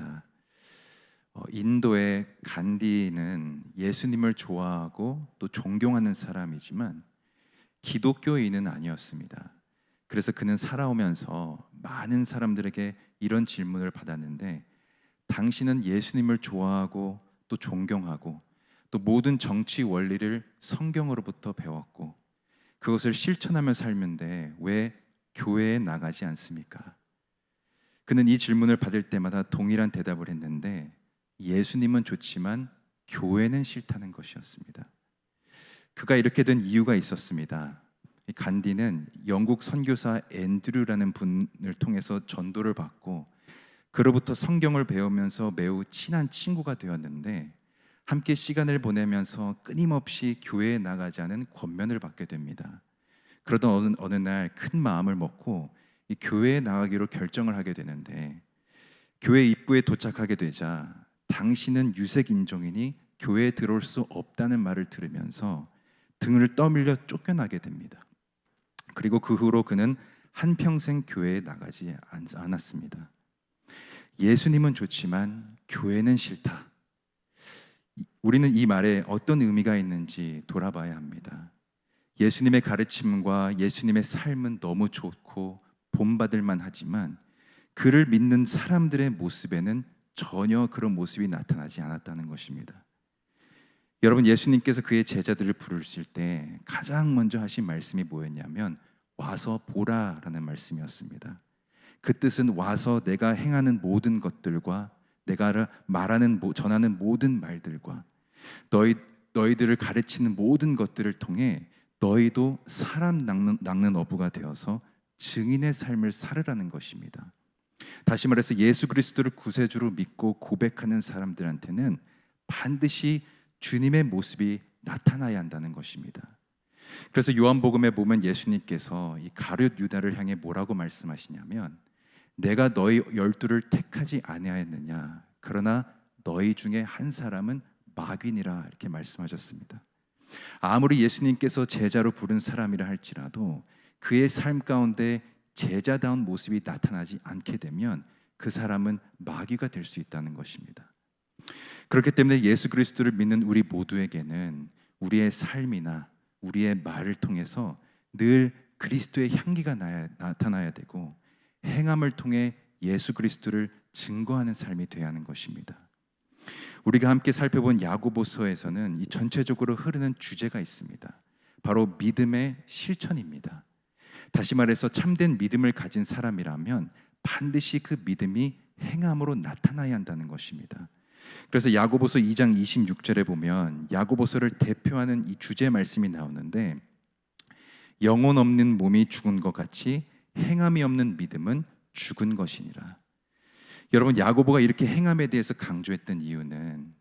있습니다. 인도의 간디는 예수님을 좋아하고 또 존경하는 사람이지만 기독교인은 아니었습니다. 그래서 그는 살아오면서 많은 사람들에게 이런 질문을 받았는데, 당신은 예수님을 좋아하고 또 존경하고 또 모든 정치 원리를 성경으로부터 배웠고 그것을 실천하며 살면데 왜 교회에 나가지 않습니까? 그는 이 질문을 받을 때마다 동일한 대답을 했는데, 예수님은 좋지만 교회는 싫다는 것이었습니다. 그가 이렇게 된 이유가 있었습니다. 이 간디는 영국 선교사 앤드류라는 분을 통해서 전도를 받고 그로부터 성경을 배우면서 매우 친한 친구가 되었는데, 함께 시간을 보내면서 끊임없이 교회에 나가자는 권면을 받게 됩니다. 그러던 어느 날 큰 마음을 먹고 이 교회에 나가기로 결정을 하게 되는데, 교회 입구에 도착하게 되자 당신은 유색 인종이니 교회에 들어올 수 없다는 말을 들으면서 등을 떠밀려 쫓겨나게 됩니다. 그리고 그 후로 그는 한평생 교회에 나가지 않았습니다. 예수님은 좋지만 교회는 싫다. 우리는 이 말에 어떤 의미가 있는지 돌아봐야 합니다. 예수님의 가르침과 예수님의 삶은 너무 좋고 본받을 만하지만 그를 믿는 사람들의 모습에는 전혀 그런 모습이 나타나지 않았다는 것입니다. 여러분, 예수님께서 그의 제자들을 부르실 때 가장 먼저 하신 말씀이 뭐였냐면 와서 보라라는 말씀이었습니다. 그 뜻은 와서 내가 행하는 모든 것들과 내가 전하는 모든 말들과 너희들을 가르치는 모든 것들을 통해 너희도 사람 낚는 어부가 되어서 증인의 삶을 살으라는 것입니다. 다시 말해서 예수 그리스도를 구세주로 믿고 고백하는 사람들한테는 반드시 주님의 모습이 나타나야 한다는 것입니다. 그래서 요한복음에 보면 예수님께서 이 가룟 유다를 향해 뭐라고 말씀하시냐면, 내가 너희 12를 택하지 아니하였느냐, 그러나 너희 중에 한 사람은 마귀니라, 이렇게 말씀하셨습니다. 아무리 예수님께서 제자로 부른 사람이라 할지라도 그의 삶 가운데 제자다운 모습이 나타나지 않게 되면 그 사람은 마귀가 될 수 있다는 것입니다. 그렇기 때문에 예수 그리스도를 믿는 우리 모두에게는 우리의 삶이나 우리의 말을 통해서 늘 그리스도의 향기가 나타나야 되고, 행함을 통해 예수 그리스도를 증거하는 삶이 되어야 하는 것입니다. 우리가 함께 살펴본 야고보서에서는 이 전체적으로 흐르는 주제가 있습니다. 바로 믿음의 실천입니다. 다시 말해서 참된 믿음을 가진 사람이라면 반드시 그 믿음이 행함으로 나타나야 한다는 것입니다. 그래서 야고보서 2장 26절에 보면 야고보서를 대표하는 이 주제 말씀이 나오는데, 영혼 없는 몸이 죽은 것 같이 행함이 없는 믿음은 죽은 것이니라. 여러분, 야고보가 이렇게 행함에 대해서 강조했던 이유는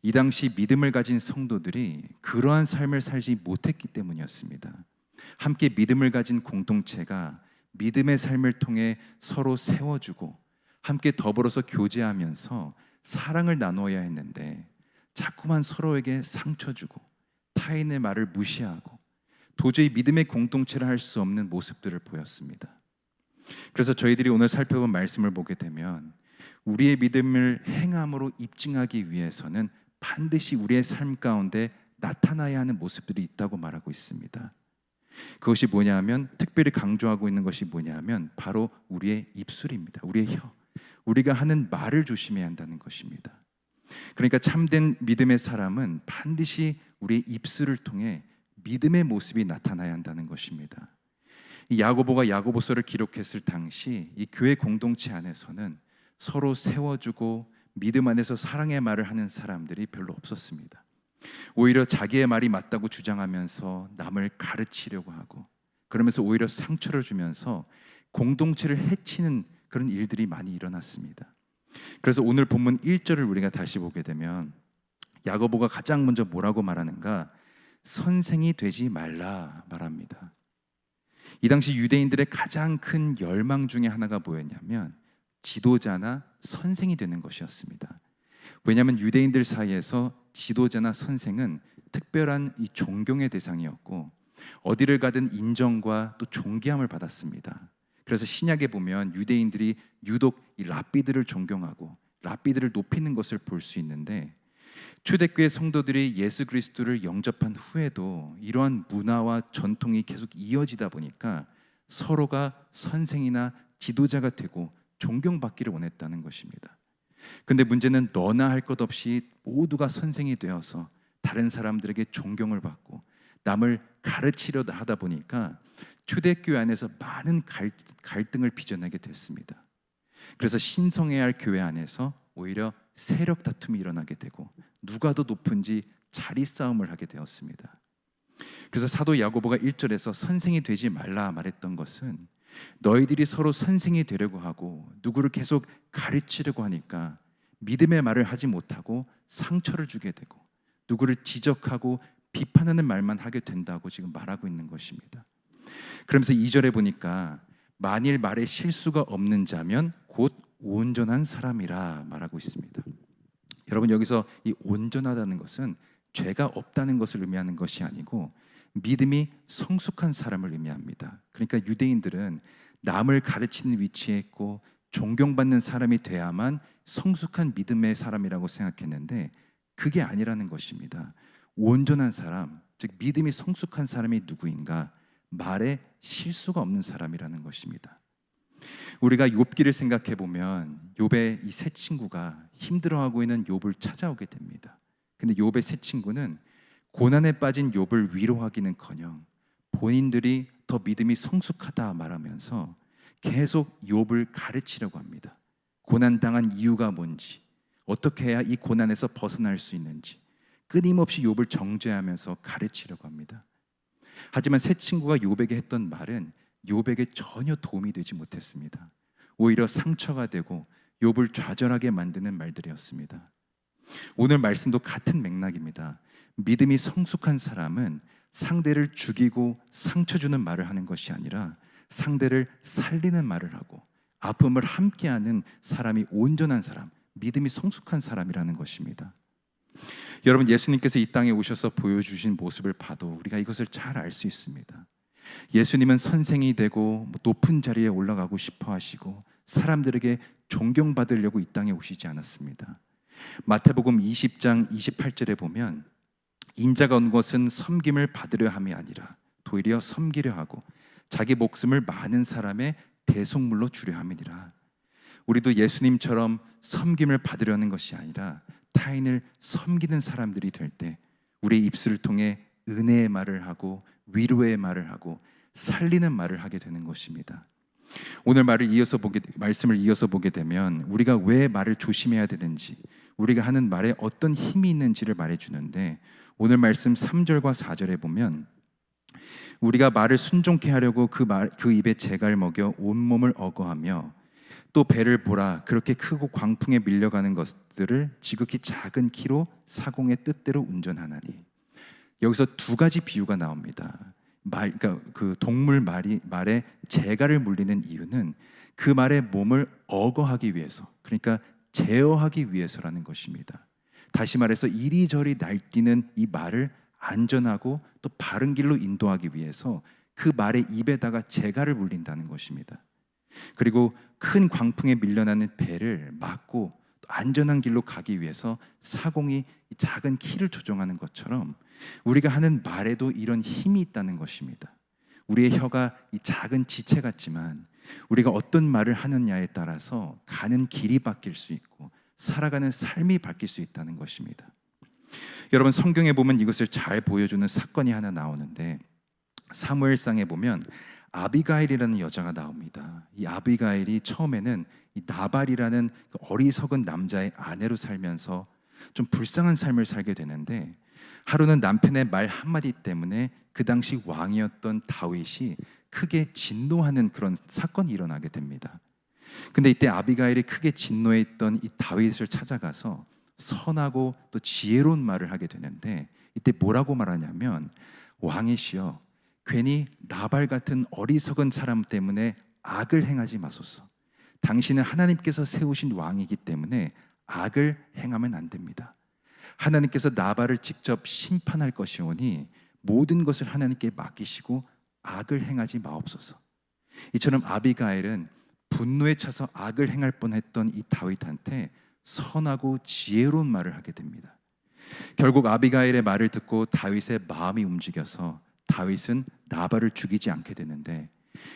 이 당시 믿음을 가진 성도들이 그러한 삶을 살지 못했기 때문이었습니다. 함께 믿음을 가진 공동체가 믿음의 삶을 통해 서로 세워주고 함께 더불어서 교제하면서 사랑을 나누어야 했는데, 자꾸만 서로에게 상처 주고 타인의 말을 무시하고 도저히 믿음의 공동체를 할 수 없는 모습들을 보였습니다. 그래서 저희들이 오늘 살펴본 말씀을 보게 되면 우리의 믿음을 행함으로 입증하기 위해서는 반드시 우리의 삶 가운데 나타나야 하는 모습들이 있다고 말하고 있습니다. 그것이 뭐냐면, 특별히 강조하고 있는 것이 뭐냐면 바로 우리의 입술입니다. 우리의 혀, 우리가 하는 말을 조심해야 한다는 것입니다. 그러니까 참된 믿음의 사람은 반드시 우리의 입술을 통해 믿음의 모습이 나타나야 한다는 것입니다. 이 야고보가 야고보서를 기록했을 당시 이 교회 공동체 안에서는 서로 세워주고 믿음 안에서 사랑의 말을 하는 사람들이 별로 없었습니다. 오히려 자기의 말이 맞다고 주장하면서 남을 가르치려고 하고, 그러면서 오히려 상처를 주면서 공동체를 해치는 그런 일들이 많이 일어났습니다. 그래서 오늘 본문 1절을 우리가 다시 보게 되면 야고보가 가장 먼저 뭐라고 말하는가? 선생이 되지 말라 말합니다. 이 당시 유대인들의 가장 큰 열망 중에 하나가 뭐였냐면 지도자나 선생이 되는 것이었습니다. 왜냐하면 유대인들 사이에서 지도자나 선생은 특별한 이 존경의 대상이었고 어디를 가든 인정과 또 존귀함을 받았습니다. 그래서 신약에 보면 유대인들이 유독 이 랍비들을 존경하고 랍비들을 높이는 것을 볼 수 있는데, 초대교회 성도들이 예수 그리스도를 영접한 후에도 이러한 문화와 전통이 계속 이어지다 보니까 서로가 선생이나 지도자가 되고 존경받기를 원했다는 것입니다. 근데 문제는 너나 할 것 없이 모두가 선생이 되어서 다른 사람들에게 존경을 받고 남을 가르치려 하다 보니까 초대교회 안에서 많은 갈등을 빚어내게 됐습니다. 그래서 신성해야 할 교회 안에서 오히려 세력 다툼이 일어나게 되고 누가 더 높은지 자리 싸움을 하게 되었습니다. 그래서 사도 야고보가 1절에서 선생이 되지 말라 말했던 것은, 너희들이 서로 선생이 되려고 하고 누구를 계속 가르치려고 하니까 믿음의 말을 하지 못하고 상처를 주게 되고 누구를 지적하고 비판하는 말만 하게 된다고 지금 말하고 있는 것입니다. 그러면서 2절에 보니까 만일 말에 실수가 없는 자면 곧 온전한 사람이라 말하고 있습니다. 여러분, 여기서 이 온전하다는 것은 죄가 없다는 것을 의미하는 것이 아니고 믿음이 성숙한 사람을 의미합니다. 그러니까 유대인들은 남을 가르치는 위치에 있고 존경받는 사람이 돼야만 성숙한 믿음의 사람이라고 생각했는데 그게 아니라는 것입니다. 온전한 사람, 즉 믿음이 성숙한 사람이 누구인가? 말에 실수가 없는 사람이라는 것입니다. 우리가 욥기를 생각해 보면 욥의 이 세 친구가 힘들어하고 있는 욥을 찾아오게 됩니다. 근데 욥의 세 친구는 고난에 빠진 욥을 위로하기는커녕 본인들이 더 믿음이 성숙하다 말하면서 계속 욥을 가르치려고 합니다. 고난당한 이유가 뭔지, 어떻게 해야 이 고난에서 벗어날 수 있는지 끊임없이 욥을 정죄하면서 가르치려고 합니다. 하지만 세 친구가 욥에게 했던 말은 욥에게 전혀 도움이 되지 못했습니다. 오히려 상처가 되고 욥을 좌절하게 만드는 말들이었습니다. 오늘 말씀도 같은 맥락입니다. 믿음이 성숙한 사람은 상대를 죽이고 상처 주는 말을 하는 것이 아니라 상대를 살리는 말을 하고 아픔을 함께하는 사람이 온전한 사람, 믿음이 성숙한 사람이라는 것입니다. 여러분, 예수님께서 이 땅에 오셔서 보여주신 모습을 봐도 우리가 이것을 잘 알 수 있습니다. 예수님은 선생이 되고 높은 자리에 올라가고 싶어 하시고 사람들에게 존경받으려고 이 땅에 오시지 않았습니다. 마태복음 20장 28절에 보면 인자가 온 것은 섬김을 받으려 함이 아니라 도리어 섬기려 하고 자기 목숨을 많은 사람의 대속물로 주려 함이니라. 우리도 예수님처럼 섬김을 받으려는 것이 아니라 타인을 섬기는 사람들이 될 때 우리의 입술을 통해 은혜의 말을 하고 위로의 말을 하고 살리는 말을 하게 되는 것입니다. 오늘 말씀을 이어서 보게 되면 우리가 왜 말을 조심해야 되는지, 우리가 하는 말에 어떤 힘이 있는지를 말해주는데, 오늘 말씀 3절과 4절에 보면 우리가 말을 순종케 하려고 그 입에 재갈 먹여 온몸을 어거하며 또 배를 보라, 그렇게 크고 광풍에 밀려가는 것들을 지극히 작은 키로 사공의 뜻대로 운전하나니. 여기서 두 가지 비유가 나옵니다. 그러니까 그 동물 말에 재갈을 물리는 이유는 그 말의 몸을 어거하기 위해서, 그러니까 제어하기 위해서라는 것입니다. 다시 말해서 이리저리 날뛰는 이 말을 안전하고 또 바른 길로 인도하기 위해서 그 말의 입에다가 재갈을 물린다는 것입니다. 그리고 큰 광풍에 밀려나는 배를 막고 또 안전한 길로 가기 위해서 사공이 작은 키를 조정하는 것처럼 우리가 하는 말에도 이런 힘이 있다는 것입니다. 우리의 혀가 이 작은 지체 같지만 우리가 어떤 말을 하느냐에 따라서 가는 길이 바뀔 수 있고 살아가는 삶이 바뀔 수 있다는 것입니다. 여러분, 성경에 보면 이것을 잘 보여주는 사건이 하나 나오는데, 사무엘상에 보면 아비가일이라는 여자가 나옵니다. 이 아비가일이 처음에는 이 나발이라는 그 어리석은 남자의 아내로 살면서 좀 불쌍한 삶을 살게 되는데, 하루는 남편의 말 한마디 때문에 그 당시 왕이었던 다윗이 크게 진노하는 그런 사건이 일어나게 됩니다. 근데 이때 아비가일이 크게 진노했던 이 다윗을 찾아가서 선하고 또 지혜로운 말을 하게 되는데, 이때 뭐라고 말하냐면, 왕이시여, 괜히 나발 같은 어리석은 사람 때문에 악을 행하지 마소서. 당신은 하나님께서 세우신 왕이기 때문에 악을 행하면 안 됩니다. 하나님께서 나발을 직접 심판할 것이오니 모든 것을 하나님께 맡기시고 악을 행하지 마옵소서. 이처럼 아비가일은 분노에 차서 악을 행할 뻔했던 이 다윗한테 선하고 지혜로운 말을 하게 됩니다. 결국 아비가일의 말을 듣고 다윗의 마음이 움직여서 다윗은 나발을 죽이지 않게 되는데,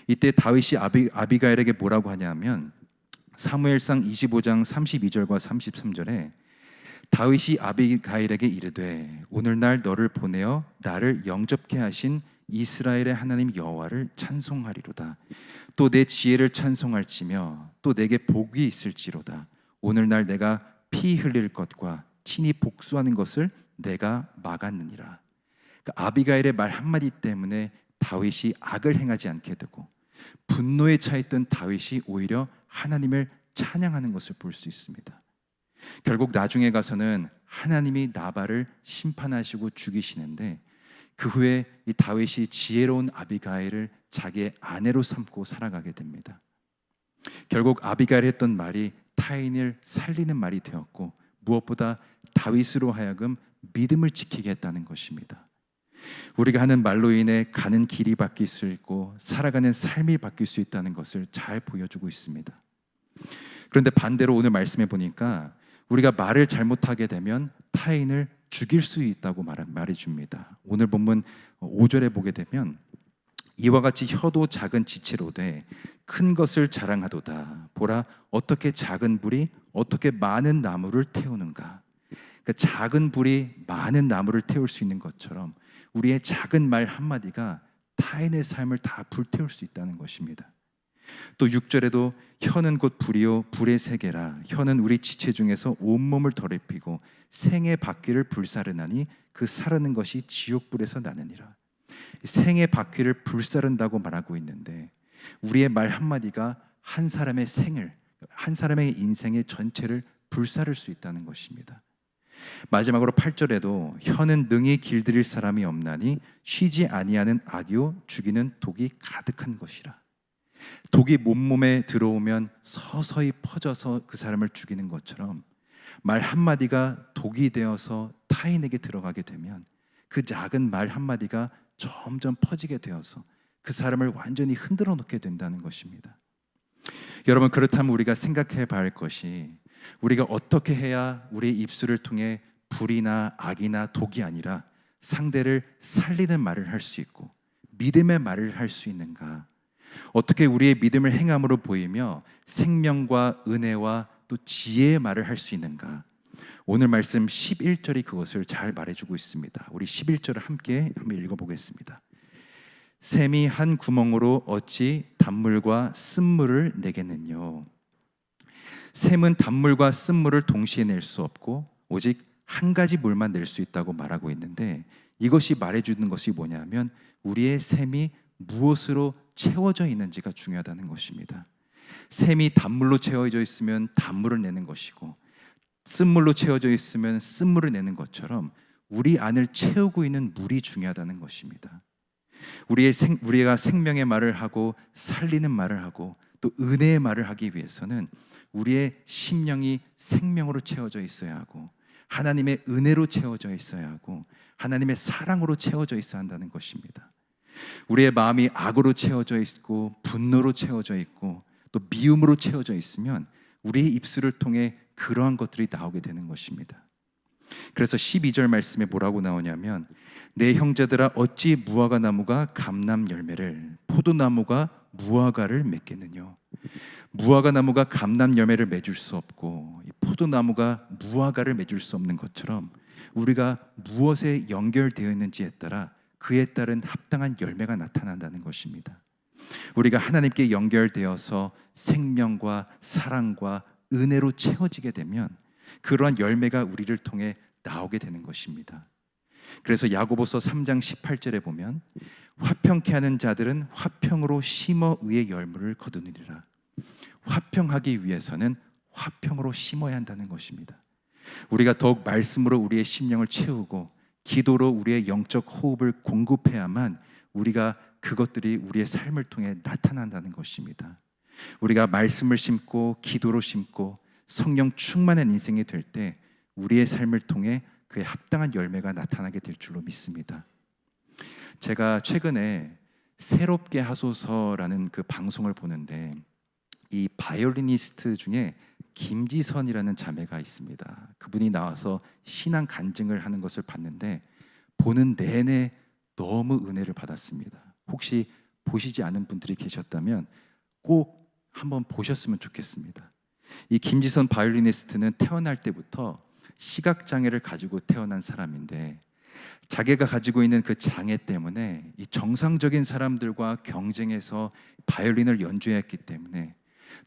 이때 다윗이 아비가일에게 뭐라고 하냐면 사무엘상 25장 32절과 33절에 다윗이 아비가일에게 이르되 오늘날 너를 보내어 나를 영접케 하신 이스라엘의 하나님 여호와를 찬송하리로다. 또 내 지혜를 찬송할지며 또 내게 복이 있을지로다. 오늘날 내가 피 흘릴 것과 친히 복수하는 것을 내가 막았느니라. 그러니까 아비가일의 말 한마디 때문에 다윗이 악을 행하지 않게 되고, 분노에 차 있던 다윗이 오히려 하나님을 찬양하는 것을 볼 수 있습니다. 결국 나중에 가서는 하나님이 나발을 심판하시고 죽이시는데, 그 후에 이 다윗이 지혜로운 아비가일을 자기의 아내로 삼고 살아가게 됩니다. 결국 아비가일이 했던 말이 타인을 살리는 말이 되었고, 무엇보다 다윗으로 하여금 믿음을 지키게 했다는 것입니다. 우리가 하는 말로 인해 가는 길이 바뀔 수 있고 살아가는 삶이 바뀔 수 있다는 것을 잘 보여주고 있습니다. 그런데 반대로 오늘 말씀해 보니까 우리가 말을 잘못하게 되면 타인을 죽일 수 있다고 말해줍니다. 오늘 본문 5절에 보게 되면 이와 같이 혀도 작은 지체로되 큰 것을 자랑하도다. 보라 어떻게 작은 불이 어떻게 많은 나무를 태우는가. 그러니까 작은 불이 많은 나무를 태울 수 있는 것처럼 우리의 작은 말 한마디가 타인의 삶을 다 불태울 수 있다는 것입니다. 또 6절에도 혀는 곧 불이요 불의 세계라. 혀는 우리 지체 중에서 온몸을 더럽히고 생의 바퀴를 불사르나니 그 사르는 것이 지옥불에서 나느니라. 생의 바퀴를 불사른다고 말하고 있는데, 우리의 말 한마디가 한 사람의 생을, 한 사람의 인생의 전체를 불사를 수 있다는 것입니다. 마지막으로 8절에도 혀는 능히 길들일 사람이 없나니 쉬지 아니하는 악이요 죽이는 독이 가득한 것이라. 독이 몸에 들어오면 서서히 퍼져서 그 사람을 죽이는 것처럼 말 한마디가 독이 되어서 타인에게 들어가게 되면 그 작은 말 한마디가 점점 퍼지게 되어서 그 사람을 완전히 흔들어 놓게 된다는 것입니다. 여러분, 그렇다면 우리가 생각해 봐야 할 것이, 우리가 어떻게 해야 우리의 입술을 통해 불이나 악이나 독이 아니라 상대를 살리는 말을 할 수 있고 믿음의 말을 할 수 있는가? 어떻게 우리의 믿음을 행함으로 보이며 생명과 은혜와 또 지혜의 말을 할 수 있는가? 오늘 말씀 11절이 그것을 잘 말해주고 있습니다. 우리 11절을 함께 한번 읽어보겠습니다. 샘이 한 구멍으로 어찌 단물과 쓴물을 내겠느뇨. 샘은 단물과 쓴물을 동시에 낼 수 없고 오직 한 가지 물만 낼 수 있다고 말하고 있는데, 이것이 말해주는 것이 뭐냐면 우리의 샘이 무엇으로 채워져 있는지가 중요하다는 것입니다. 샘이 단물로 채워져 있으면 단물을 내는 것이고, 쓴물로 채워져 있으면 쓴물을 내는 것처럼 우리 안을 채우고 있는 물이 중요하다는 것입니다. 우리가 생명의 말을 하고 살리는 말을 하고 또 은혜의 말을 하기 위해서는 우리의 심령이 생명으로 채워져 있어야 하고, 하나님의 은혜로 채워져 있어야 하고, 하나님의 사랑으로 채워져 있어야 한다는 것입니다. 우리의 마음이 악으로 채워져 있고 분노로 채워져 있고 또 미움으로 채워져 있으면 우리의 입술을 통해 그러한 것들이 나오게 되는 것입니다. 그래서 12절 말씀에 뭐라고 나오냐면 내 형제들아 어찌 무화과 나무가 감람 열매를 포도나무가 무화과를 맺겠느냐. 무화과 나무가 감람 열매를 맺을 수 없고 포도나무가 무화과를 맺을 수 없는 것처럼 우리가 무엇에 연결되어 있는지에 따라 그에 따른 합당한 열매가 나타난다는 것입니다. 우리가 하나님께 연결되어서 생명과 사랑과 은혜로 채워지게 되면 그러한 열매가 우리를 통해 나오게 되는 것입니다. 그래서 야고보서 3장 18절에 보면 화평케 하는 자들은 화평으로 심어 의의 열매를 거두느니라. 화평하기 위해서는 화평으로 심어야 한다는 것입니다. 우리가 더욱 말씀으로 우리의 심령을 채우고 기도로 우리의 영적 호흡을 공급해야만 우리가 그것들이 우리의 삶을 통해 나타난다는 것입니다. 우리가 말씀을 심고 기도로 심고 성령 충만한 인생이 될 때 우리의 삶을 통해 그의 합당한 열매가 나타나게 될 줄로 믿습니다. 제가 최근에 새롭게 하소서라는 그 방송을 보는데 이 바이올리니스트 중에 김지선이라는 자매가 있습니다. 그분이 나와서 신앙 간증을 하는 것을 봤는데 보는 내내 너무 은혜를 받았습니다. 혹시 보시지 않은 분들이 계셨다면 꼭 한번 보셨으면 좋겠습니다. 이 김지선 바이올리니스트는 태어날 때부터 시각장애를 가지고 태어난 사람인데 자기가 가지고 있는 그 장애 때문에 이 정상적인 사람들과 경쟁해서 바이올린을 연주했기 때문에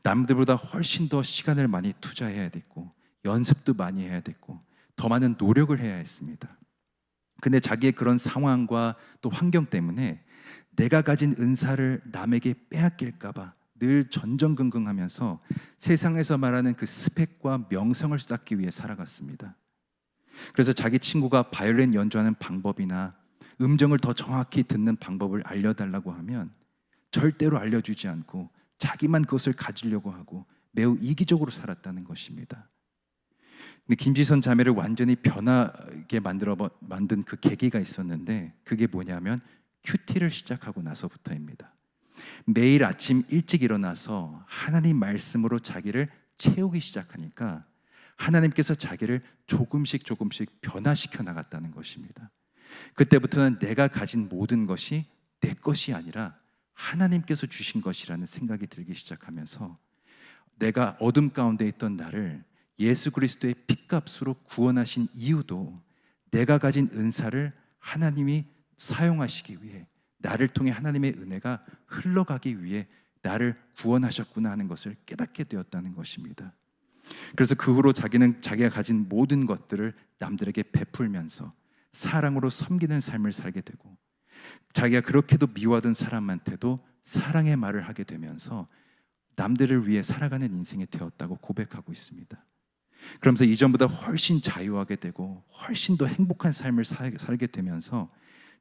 남들보다 훨씬 더 시간을 많이 투자해야 됐고 연습도 많이 해야 됐고 더 많은 노력을 해야 했습니다. 근데 자기의 그런 상황과 또 환경 때문에 내가 가진 은사를 남에게 빼앗길까 봐 늘 전전긍긍하면서 세상에서 말하는 그 스펙과 명성을 쌓기 위해 살아갔습니다. 그래서 자기 친구가 바이올린 연주하는 방법이나 음정을 더 정확히 듣는 방법을 알려달라고 하면 절대로 알려주지 않고 자기만 그것을 가지려고 하고 매우 이기적으로 살았다는 것입니다. 근데 김지선 자매를 완전히 변하게 만든 그 계기가 있었는데 그게 뭐냐면 큐티를 시작하고 나서부터입니다. 매일 아침 일찍 일어나서 하나님 말씀으로 자기를 채우기 시작하니까 하나님께서 자기를 조금씩 변화시켜 나갔다는 것입니다. 그때부터는 내가 가진 모든 것이 내 것이 아니라 하나님께서 주신 것이라는 생각이 들기 시작하면서 내가 어둠 가운데 있던 나를 예수 그리스도의 핏값으로 구원하신 이유도 내가 가진 은사를 하나님이 사용하시기 위해 나를 통해 하나님의 은혜가 흘러가기 위해 나를 구원하셨구나 하는 것을 깨닫게 되었다는 것입니다. 그래서 그 후로 자기는 자기가 가진 모든 것들을 남들에게 베풀면서 사랑으로 섬기는 삶을 살게 되고 자기가 그렇게도 미워하던 사람한테도 사랑의 말을 하게 되면서 남들을 위해 살아가는 인생이 되었다고 고백하고 있습니다. 그러면서 이전보다 훨씬 자유하게 되고 훨씬 더 행복한 삶을 살게 되면서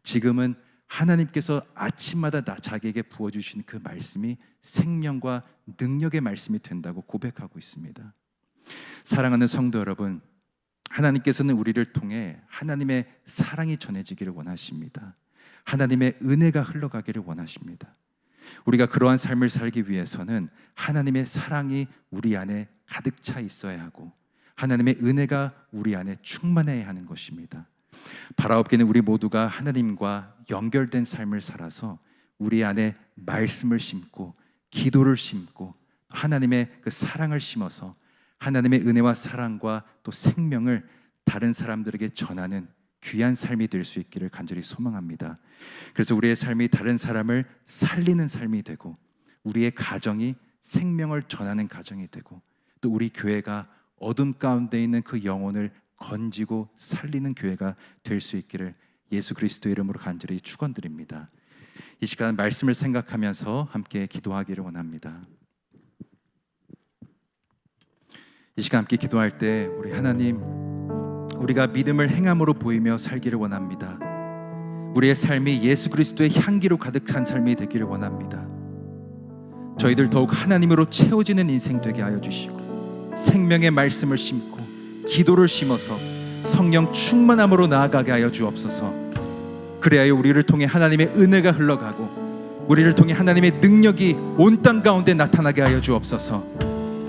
지금은 하나님께서 아침마다 자기에게 부어주신 그 말씀이 생명과 능력의 말씀이 된다고 고백하고 있습니다. 사랑하는 성도 여러분, 하나님께서는 우리를 통해 하나님의 사랑이 전해지기를 원하십니다. 하나님의 은혜가 흘러가기를 원하십니다. 우리가 그러한 삶을 살기 위해서는 하나님의 사랑이 우리 안에 가득 차 있어야 하고 하나님의 은혜가 우리 안에 충만해야 하는 것입니다. 바라옵기는 우리 모두가 하나님과 연결된 삶을 살아서 우리 안에 말씀을 심고 기도를 심고 하나님의 그 사랑을 심어서 하나님의 은혜와 사랑과 또 생명을 다른 사람들에게 전하는 귀한 삶이 될 수 있기를 간절히 소망합니다. 그래서 우리의 삶이 다른 사람을 살리는 삶이 되고 우리의 가정이 생명을 전하는 가정이 되고 또 우리 교회가 어둠 가운데 있는 그 영혼을 건지고 살리는 교회가 될 수 있기를 예수 그리스도의 이름으로 간절히 축원드립니다. 이 시간 말씀을 생각하면서 함께 기도하기를 원합니다. 이 시간 함께 기도할 때 우리 하나님, 우리가 믿음을 행함으로 보이며 살기를 원합니다. 우리의 삶이 예수 그리스도의 향기로 가득한 삶이 되기를 원합니다. 저희들 더욱 하나님으로 채워지는 인생 되게 하여 주시고 생명의 말씀을 심고 기도를 심어서 성령 충만함으로 나아가게 하여 주옵소서. 그래야 우리를 통해 하나님의 은혜가 흘러가고 우리를 통해 하나님의 능력이 온 땅 가운데 나타나게 하여 주옵소서.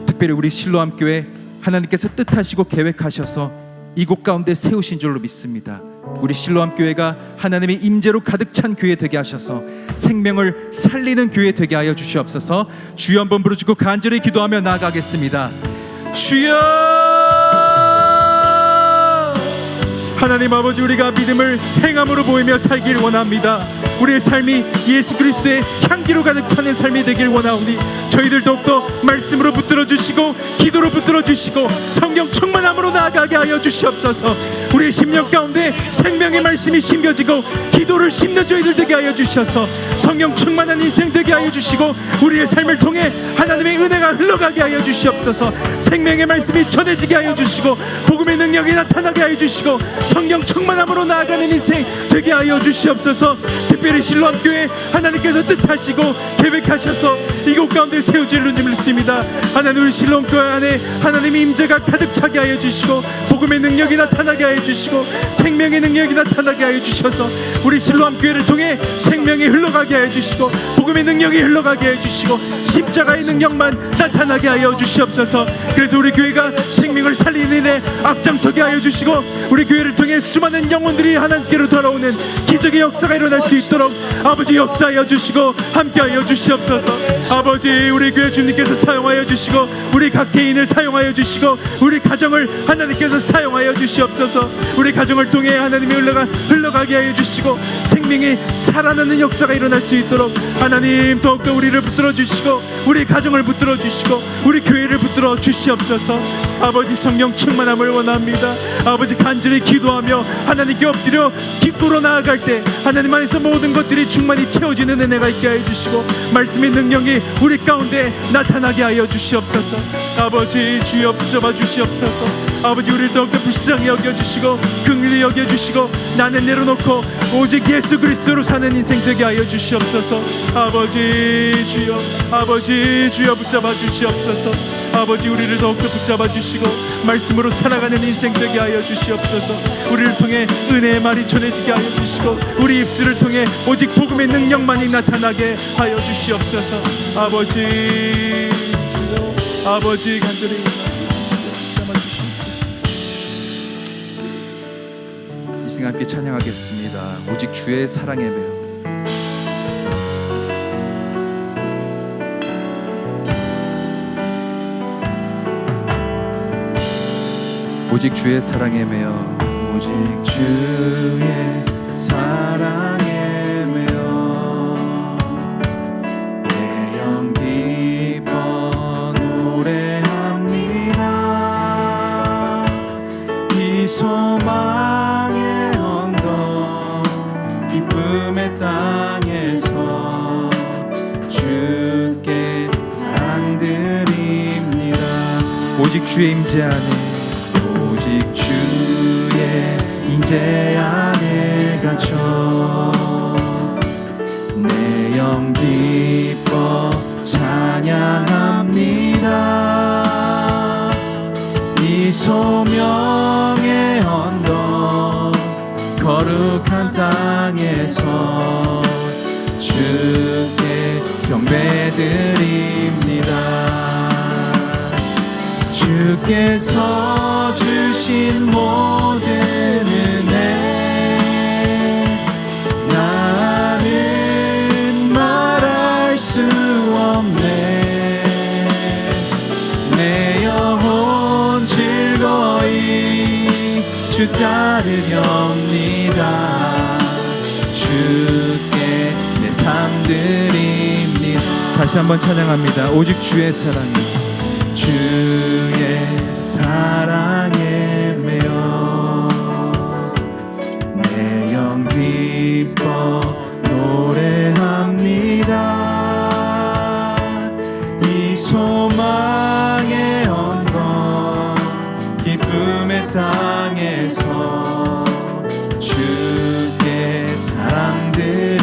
특별히 우리 실로암 교회 하나님께서 뜻하시고 계획하셔서 이곳 가운데 세우신 줄로 믿습니다. 우리 실로암 교회가 하나님의 임재로 가득 찬 교회 되게 하셔서 생명을 살리는 교회 되게 하여 주시옵소서. 주여 한번 부르시고 간절히 기도하며 나아가겠습니다. 주여! 하나님 아버지, 우리가 믿음을 행함으로 보이며 살길 원합니다. 우리의 삶이 예수 그리스도의 향기로 가득 차는 삶이 되길 원하오니 저희들 더욱더 말씀으로 붙들어 주시고 기도로 붙들어 주시고 성령 충만함으로 나아가게 하여 주시옵소서. 우리의 심령 가운데 생명의 말씀이 심겨지고 기도를 심는 저희들 되게 하여 주셔서 성령 충만한 인생 되게 하여 주시고 우리의 삶을 통해 하나님의 은혜가 흘러가게 하여 주시옵소서. 생명의 말씀이 전해지게 하여 주시고 복음의 능력이 나타나게 하여 주시고 성령 충만함으로 나아가는 인생 되게 하여 주시옵소서. 특별히 실로암 교회 하나님께서 뜻하시고 계획하셔서 이곳 가운데 세워질 줄 믿습니다. 하나님, 우리 실론 교회 안에 하나님의 임재가 가득 차게 하여 주시고 복음의 능력이 나타나게 하여 주시고 생명의 능력이 나타나게 하여 주셔서 우리 실로암 교회를 통해 생명이 흘러가게 하여 주시고 복음의 능력이 흘러가게 하여 주시고 십자가의 능력만 나타나게 하여 주시옵소서. 그래서 우리 교회가 생명을 살리는 일에 앞장서게 하여 주시고 우리 교회를 통해 수많은 영혼들이 하나님께로 돌아오는 기적의 역사가 일어날 수 있도록 아버지 역사하여 주시고 함께하여 주시옵소서. 아버지, 우리 교회 주님께서 사용하여 주시고 우리 각 개인을 사용하여 주시고 우리 가정을 하나님께서 사용하여 주시옵소서. 우리 가정을 통해 하나님이 흘러가게 하여 주시고 생명이 살아나는 역사가 일어날 수 있도록 하나님 더욱더 우리를 붙들어 주시고 우리 가정을 붙들어 주시고 우리 교회를 붙들어 주시옵소서. 아버지, 성령 충만함을 원합니다. 아버지, 간절히 기도하며 하나님께 엎드려 기도로 나아갈 때 하나님 안에서 모든 것들이 충만히 채워지는 은혜가 있게 하여 주시고 말씀의 능력이 우리 가운데 나타나게 하여 주시옵소서. 아버지, 주여 붙잡아 주시옵소서. 아버지, 우리를 더욱더 불쌍히 여겨주시고 긍휼히 여겨주시고 나는 내려놓고 오직 예수 그리스도로 사는 인생 되게 하여 주시옵소서. 아버지 주여, 아버지 주여 붙잡아 주시옵소서. 아버지, 우리를 더욱더 붙잡아 주시고 말씀으로 살아가는 인생 되게 하여 주시옵소서. 우리를 통해 은혜의 말이 전해지게 하여 주시고 우리 입술을 통해 오직 복음의 능력만이 나타나게 하여 주시옵소서. 아버지 주여, 아버지 간절히 붙잡아 주시옵소서. 이 시간 함께 찬양하겠습니다. 오직 주의 사랑에 매여. 오직 주의 사랑에 매여, 오직 주의 사랑에 매여 내 영 기뻐 노래합니다. 이 소망의 언덕 기쁨의 땅에서 주께 사랑드립니다. 오직 주의 임재 안에, 오직 주의 임재 안에 갇혀 내 영 기뻐 찬양합니다. 이 소명의 언덕 거룩한 땅에서 주께 경배드립니다. 주께서 주신 모든 은혜 나는 말할 수 없네. 내 영혼 즐거이 주 따르렵니다. 주께 내 삶 드립니다. 다시 한번 찬양합니다. 오직 주의 사랑이, 주의 사랑에 매여 내 영 기뻐 노래합니다. 이 소망의 언덕 기쁨의 땅에서 주께 사랑드립니다.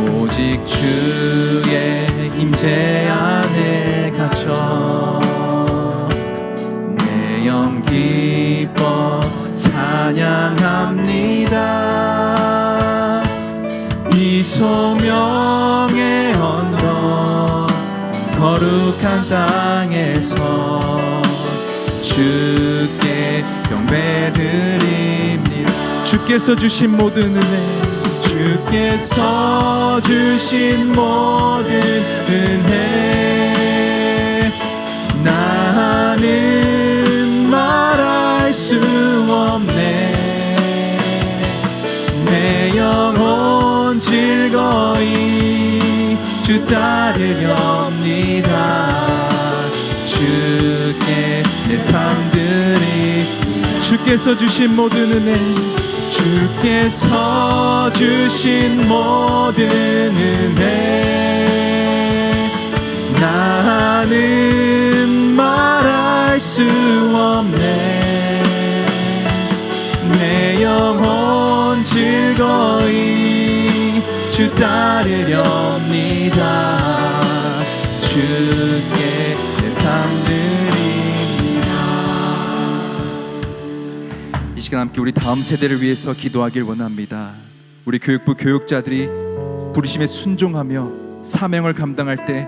오직 주의 임재 안에 갇혀 내 영 기뻐 찬양합니다. 이 소명의 언덕 거룩한 땅에서 주께 경배드립니다. 주께서 주신 모든 은혜, 주께서 주신 모든 은혜 나는 말할 수 없네. 내 영혼 즐거이 주 따르렵니다. 주께 내 삶들이, 주께서 주신 모든 은혜, 주께서 주신 모든 은혜 나는 말할 수 없네. 내 영혼 즐거이 주 따르렴 시간 함께 우리 다음 세대를 위해서 기도하길 원합니다. 우리 교육부 교육자들이 부르심에 순종하며 사명을 감당할 때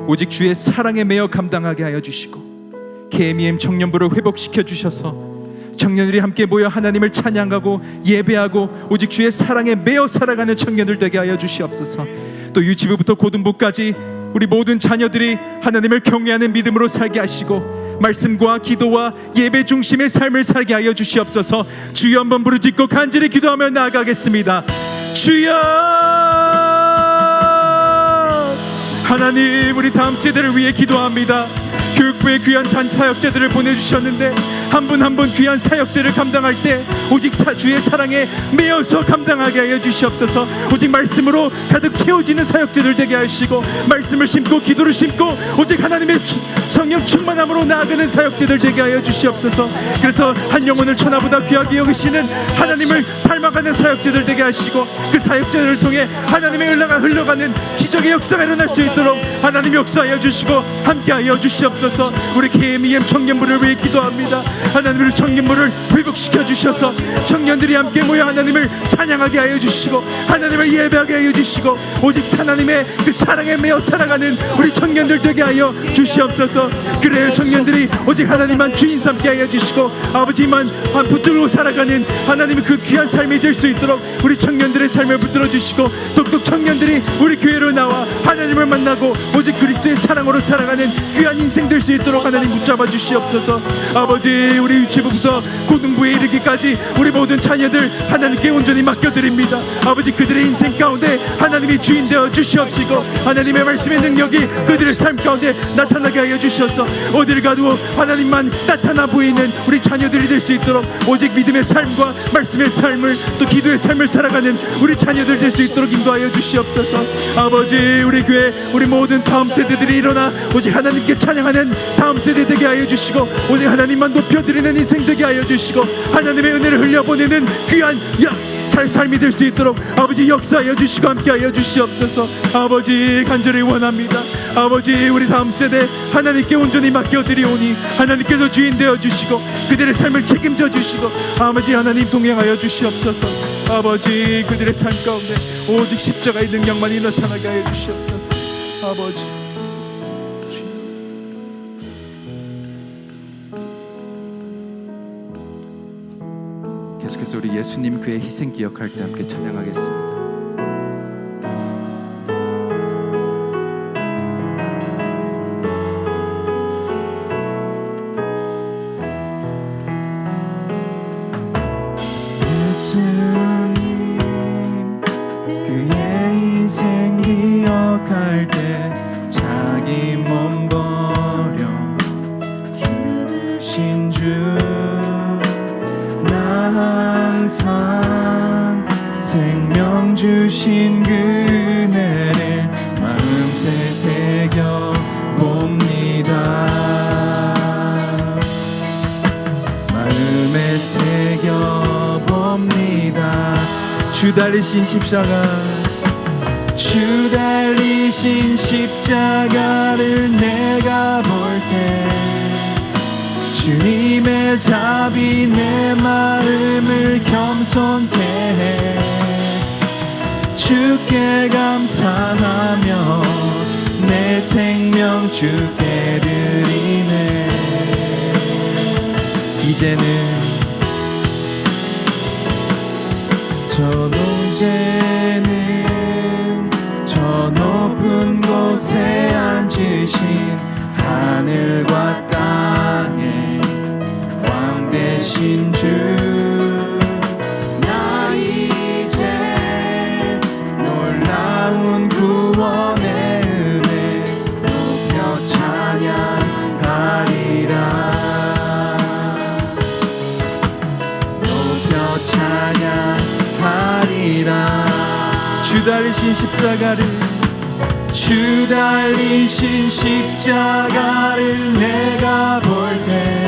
오직 주의 사랑에 매여 감당하게 하여 주시고, KMEM 청년부를 회복시켜 주셔서 청년들이 함께 모여 하나님을 찬양하고 예배하고 오직 주의 사랑에 매여 살아가는 청년들 되게 하여 주시옵소서. 또 유치부부터 고등부까지 우리 모든 자녀들이 하나님을 경외하는 믿음으로 살게 하시고 말씀과 기도와 예배 중심의 삶을 살게 하여 주시옵소서. 주여 한번 부르짖고 간절히 기도하며 나아가겠습니다. 주여, 하나님, 우리 다음 세대를 위해 기도합니다. 교육부에 귀한 사역자들을 보내주셨는데 한 분 한 분 귀한 사역들을 감당할 때 오직 주의 사랑에 매여서 감당하게 하여 주시옵소서. 오직 말씀으로 가득 채워지는 사역자들 되게 하시고 말씀을 심고 기도를 심고 오직 하나님의 성령 충만함으로 나아가는 사역자들 되게 하여 주시옵소서. 그래서 한 영혼을 천하보다 귀하게 여기시는 하나님을 닮아가는 사역자들 되게 하시고 그 사역자들을 통해 하나님의 흘러가는 기적의 역사가 일어날 수 있도록 하나님 역사하여 주시고 함께하여 주시옵소서. 우리 KMEM 청년부를 위해 기도합니다. 하나님의 청년부를 회복시켜 주셔서 청년들이 함께 모여 하나님을 찬양하게 하여 주시고 하나님을 예배하게 하여 주시고 오직 하나님의 그 사랑에 매여 살아가는 우리 청년들 되게 하여 주시옵소서. 그래야 청년들이 오직 하나님만 주인 삼게 하여 주시고 아버지만 붙들고 살아가는 하나님의 그 귀한 삶이 될 수 있도록 우리 청년들의 삶을 붙들어 주시고 똑똑 청년들이 우리 교회로 나와 하나님을 만나고 오직 그리스도의 사랑으로 살아가는 귀한 인생 될 수 있도록 하나님 붙잡아 주시옵소서. 아버지, 우리 유치부부터 고등부에 이르기까지 우리 모든 자녀들 하나님께 온전히 맡겨드립니다. 아버지, 그들의 인생 가운데 하나님이 주인 되어 주시옵시고 하나님의 말씀의 능력이 그들의 삶 가운데 나타나게 하여 주셔서 어딜 가도 하나님만 나타나 보이는 우리 자녀들이 될 수 있도록 오직 믿음의 삶과 말씀의 삶을 또 기도의 삶을 살아가는 우리 자녀들 될 수 있도록 인도하여 주시옵소서. 아버지, 우리 교회 우리 모든 다음 세대들이 일어나 오직 하나님께 찬양하는 다음 세대 되게 하여 주시고 오직 하나님만 높여드리는 인생 되게 하여 주시고 하나님의 은혜를 흘려보내는 귀한 삶이 될 수 있도록 아버지 역사하여 주시고 함께하여 주시옵소서. 아버지, 간절히 원합니다. 아버지, 우리 다음 세대 하나님께 온전히 맡겨드리오니 하나님께서 주인 되어 주시고 그들의 삶을 책임져 주시고 아버지 하나님 동행하여 주시옵소서. 아버지, 그들의 삶 가운데 오직 십자가의 능력만이 나타나게 하여 주시옵소서. 아버지, 계속해서 우리 예수님 그의 희생 기억할 때 함께 찬양하겠습니다. 예수님 그의 희생 기억할 때 자기 몸 버려 죽으신 주 항상 생명 주신 그네를 마음새 새겨 봅니다. 마음에 새겨 봅니다. 주 달리신 십자가, 주 달리신 십자가를 내가 볼 때 주님의 자비 내 마음을 겸손케 해 주께 감사하며 내 생명 주께 드리네. 이제는 저 높은 곳에 앉으신 하늘과 땅에 왕 되신 주, 나 이제 놀라운 구원의 은혜 높여 찬양하리라. 높여 찬양하리라. 주 달리신 십자가를, 주 달리신 십자가를 내가 볼 때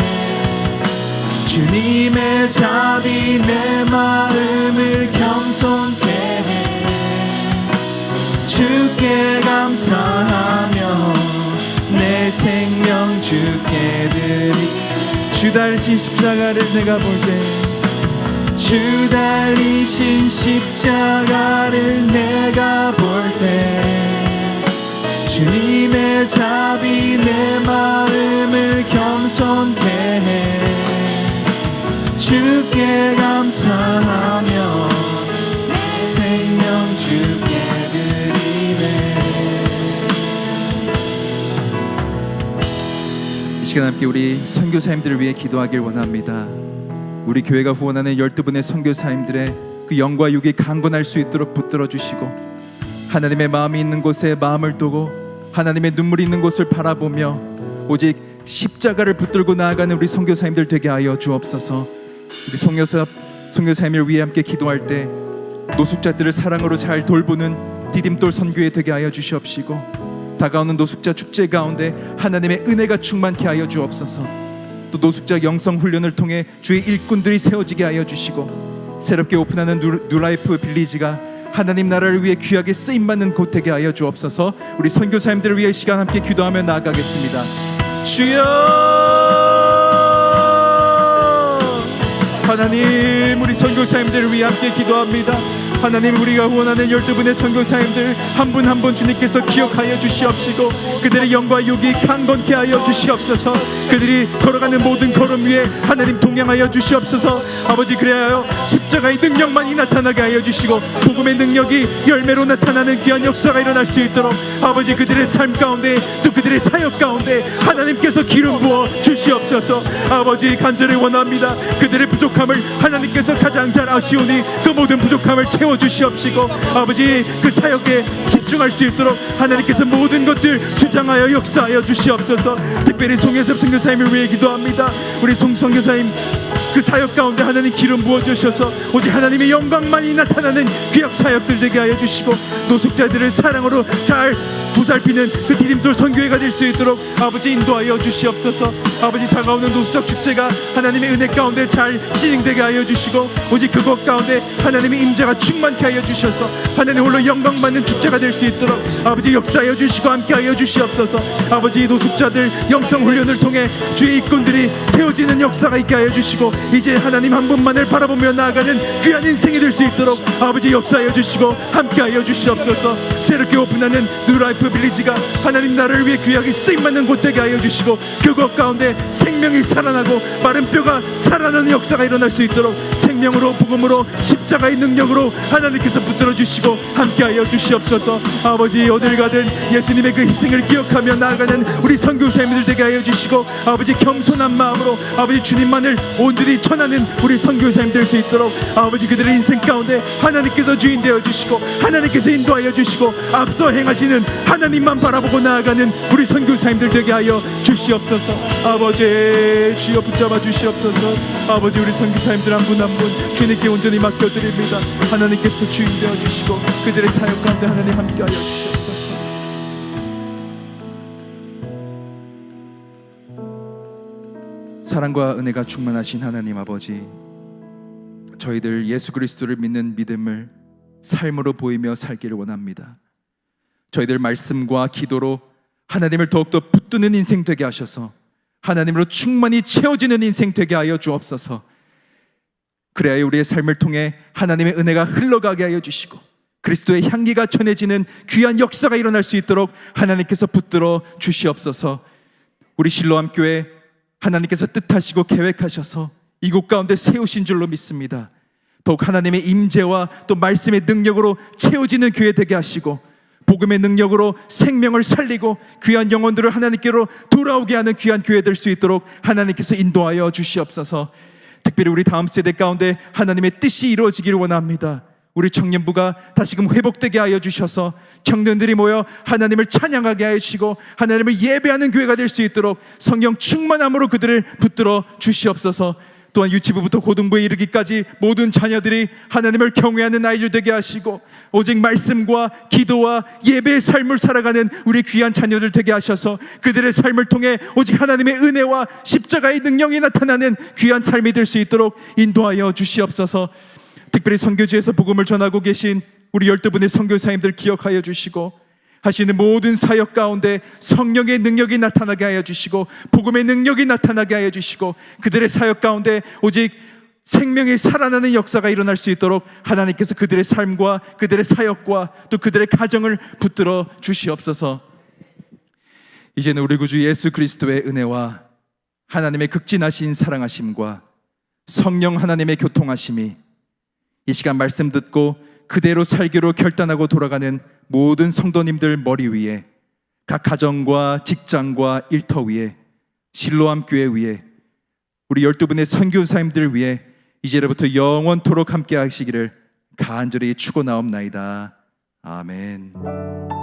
주님의 자비 내 마음을 겸손케 해 주께 감사하며 내 생명 주께 드리. 주 달리신 십자가를 내가 볼 때 주 달리신 십자가를 내가 볼 때 주님의 답이 내 마음을 겸손케 해. 주께 감사하며 내 생명 주께 드리네. 이 시간 함께 우리 선교사님들을 위해 기도하길 원합니다. 우리 교회가 후원하는 12분의 선교사님들의 그 영과 육이 강건할 수 있도록 붙들어 주시고, 하나님의 마음이 있는 곳에 마음을 두고 하나님의 눈물이 있는 곳을 바라보며 오직 십자가를 붙들고 나아가는 우리 선교사님들 되게 하여 주옵소서. 우리 선교사님을 위해 함께 기도할 때 노숙자들을 사랑으로 잘 돌보는 디딤돌 선교회 되게 하여 주시옵시고, 다가오는 노숙자 축제 가운데 하나님의 은혜가 충만케 하여 주옵소서. 또 노숙자 영성 훈련을 통해 주의 일꾼들이 세워지게 하여 주시고, 새롭게 오픈하는 뉴라이프 빌리지가 하나님 나라를 위해 귀하게 쓰임받는 곳 되게 하여 주옵소서. 우리 선교사님들을 위해 시간 함께 기도하며 나아가겠습니다. 주여, 하나님, 우리 선교사님들을 위해 함께 기도합니다. 하나님, 우리가 후원하는 12분의 선교사님들 한 분 한 분 주님께서 기억하여 주시옵시고, 그들의 영과 육이 강건케 하여 주시옵소서. 그들이 걸어가는 모든 걸음 위에 하나님 동행하여 주시옵소서. 아버지, 그래야 십자가의 능력만이 나타나게 하여 주시고 복음의 능력이 열매로 나타나는 귀한 역사가 일어날 수 있도록 아버지, 그들의 삶 가운데 또 그들의 사역 가운데 하나님께서 기름 부어 주시옵소서. 아버지, 간절히 원합니다. 그들의 부족함을 하나님께서 가장 잘 아시오니 그 모든 부족함을 채워주시옵시고, 아버지, 그 사역에 집중할 수 있도록 하나님께서 모든 것들 주장하여 역사하여 주시옵소서. 특별히 송혜섭 선교사님을 위해 기도합니다. 우리 송 선교사님 그 사역 가운데 하나님 기름 부어주셔서 오직 하나님의 영광만이 나타나는 귀한 사역들 되게 하여 주시고, 노숙자들을 사랑으로 잘 보살피는 그 디딤돌 선교회가 될 수 있도록 아버지 인도하여 주시옵소서. 아버지, 다가오는 노숙자 축제가 하나님의 은혜 가운데 잘 진행되게 하여 주시고, 오직 그곳 가운데 하나님의 임재가 충만케 하여 주셔서 하나님 홀로 영광 받는 축제가 될 수 있도록 아버지 역사하여 주시고 함께하여 주시옵소서. 아버지, 노숙자들 영성 훈련을 통해 주의 일꾼들이 세워지는 역사가 있게 하여 주시고, 이제 하나님 한 분만을 바라보며 나아가는 귀한 인생이 될 수 있도록 아버지 역사하여 주시고 함께하여 주시옵소서. 새롭게 오픈하는 뉴라이프 빌리지가 하나님 나라를 위해 귀하게 쓰임받는 곳 되게 하여 주시고, 그곳 가운데 생명이 살아나고 마른 뼈가 살아나는 역사가 일어날 수 있도록 생명으로 복음으로 십자가의 능력으로 하나님께서 붙들어 주시고 함께하여 주시옵소서. 아버지, 어딜 가든 예수님의 그 희생을 기억하며 나아가는 우리 선교사님들 되게 하여 주시고, 아버지 겸손한 마음으로 아버지 주님만을 온전히 전하는 우리 선교사님 될 수 있도록 아버지 그들의 인생 가운데 하나님께서 주인 되어 주시고 하나님께서 인도하여 주시고 앞서 행하시는 하나님만 바라보고 나아가는 우리 선교사님들 되게 하여 주시옵소서. 아버지, 주여 붙잡아 주시옵소서. 아버지, 우리 선교사님들 한 분 한 분 주님께 온전히 맡겨드립니다. 하나님께서 주인 되어 주시고 그들의 사역 가운데 하나님 함께하여 주시옵소서. 사랑과 은혜가 충만하신 하나님 아버지, 저희들 예수 그리스도를 믿는 믿음을 삶으로 보이며 살기를 원합니다. 저희들 말씀과 기도로 하나님을 더욱더 붙드는 인생 되게 하셔서 하나님으로 충만히 채워지는 인생 되게 하여 주옵소서. 그래야 우리의 삶을 통해 하나님의 은혜가 흘러가게 하여 주시고 그리스도의 향기가 전해지는 귀한 역사가 일어날 수 있도록 하나님께서 붙들어 주시옵소서. 우리 실로암 교회 하나님께서 뜻하시고 계획하셔서 이곳 가운데 세우신 줄로 믿습니다. 더욱 하나님의 임재와 또 말씀의 능력으로 채워지는 교회 되게 하시고 복음의 능력으로 생명을 살리고 귀한 영혼들을 하나님께로 돌아오게 하는 귀한 교회 될 수 있도록 하나님께서 인도하여 주시옵소서. 특별히 우리 다음 세대 가운데 하나님의 뜻이 이루어지기를 원합니다. 우리 청년부가 다시금 회복되게 하여 주셔서 청년들이 모여 하나님을 찬양하게 하여 주시고 하나님을 예배하는 교회가 될 수 있도록 성령 충만함으로 그들을 붙들어 주시옵소서. 또한 유치부부터 고등부에 이르기까지 모든 자녀들이 하나님을 경외하는 아이들 되게 하시고 오직 말씀과 기도와 예배의 삶을 살아가는 우리 귀한 자녀들 되게 하셔서 그들의 삶을 통해 오직 하나님의 은혜와 십자가의 능력이 나타나는 귀한 삶이 될 수 있도록 인도하여 주시옵소서. 특별히 선교지에서 복음을 전하고 계신 우리 12분의 선교사님들 기억하여 주시고 하시는 모든 사역 가운데 성령의 능력이 나타나게 하여 주시고 복음의 능력이 나타나게 하여 주시고 그들의 사역 가운데 오직 생명이 살아나는 역사가 일어날 수 있도록 하나님께서 그들의 삶과 그들의 사역과 또 그들의 가정을 붙들어 주시옵소서. 이제는 우리 구주 예수 그리스도의 은혜와 하나님의 극진하신 사랑하심과 성령 하나님의 교통하심이 이 시간 말씀 듣고 그대로 살기로 결단하고 돌아가는 모든 성도님들 머리 위에, 각 가정과 직장과 일터 위에, 실로암 교회 위에, 우리 12분의 선교사님들 위에 이제로부터 영원토록 함께 하시기를 간절히 축원하옵나이다. 아멘.